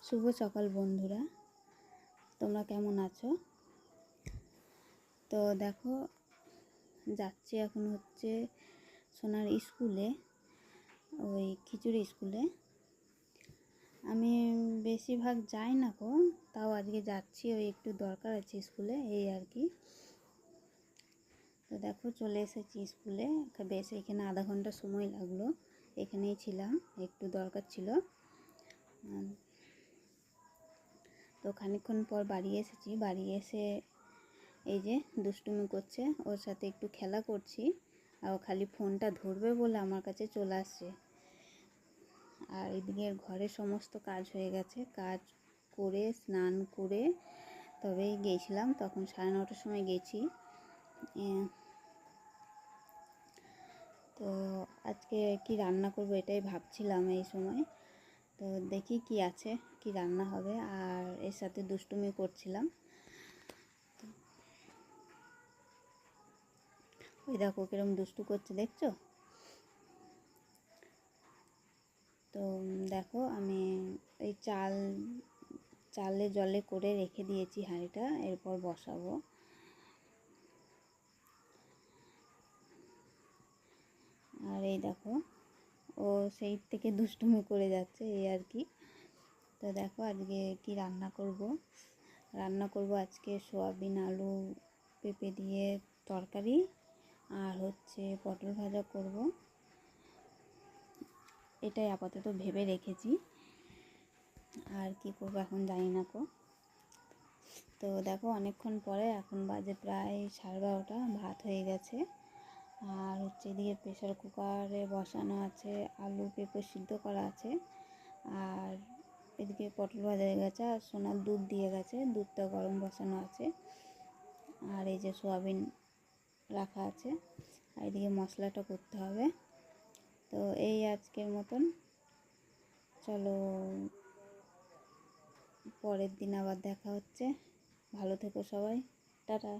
শুভ সকাল বন্ধুরা, তোমরা কেমন আছো? তো দেখো, যাচ্ছি এখন হচ্ছে সোনার স্কুলে, ওই খিচুড়ি স্কুলে। আমি বেশিরভাগ যাই না গো, তাও আজকে যাচ্ছি, ওই একটু দরকার আছে স্কুলে, এই আর কি। তো দেখো চলে এসেছি স্কুলে, বেশ এখানে আধা ঘন্টা সময় লাগলো, এখানেই ছিলাম, একটু দরকার ছিল। তো খানিকক্ষণ পর বাড়ি এসেছি, বাড়ি এসে এই যে দুষ্টুমি করছে, ওর সাথে একটু খেলা করছি, আর ও খালি ফোনটা ধরবে বলে আমার কাছে চলে আসছে। আর এদিকে ঘরের সমস্ত কাজ হয়ে গেছে, কাজ করে স্নান করে তবেই গিয়েছিলাম, তখন 9:30টার সময় গেছি। তো আজকে কি রান্না করব এটাই ভাবছিলাম এই সময়। তো দেখি কি আছে, কি রান্না হবে, আর এর সাথে দুষ্টুমি করছিলাম। ওই দেখো কিরম দুষ্টু করছে, দেখছো? তো দেখো আমি এই চালে জলে করে রেখে দিয়েছি হাঁড়িটা, এরপর বসাবো। আর এই দেখো ও সেই থেকে দুষ্টুমি করে যাচ্ছে, এই আর কি। তো দেখো আজকে কি রান্না করব আজকে সয়াবিন আলু পেঁপে দিয়ে তরকারি, আর হচ্ছে পটল ভাজা করব, এটাই আপাতত ভেবে রেখেছি। আর কি করবো এখন জানি না কো। তো দেখো অনেকক্ষণ পরে, এখন বাজে প্রায় 12:30, ভাত হয়ে গেছে। আর হচ্ছে এদিকে প্রেসার কুকারে বসানো আছে, আলু পেঁপে সিদ্ধ করা আছে, আর এদিকে পটল ভাজা হয়ে গেছে, আর সোনার দুধ দিয়ে গেছে, দুধটা গরম বসানো আছে, আর এই যে সোয়াবিন রাখা আছে, আর এদিকে মশলাটা করতে হবে। তো এই আজকের মতন, চলো পরের দিন আবার দেখা হচ্ছে। ভালো থেকো সবাই, টাটা।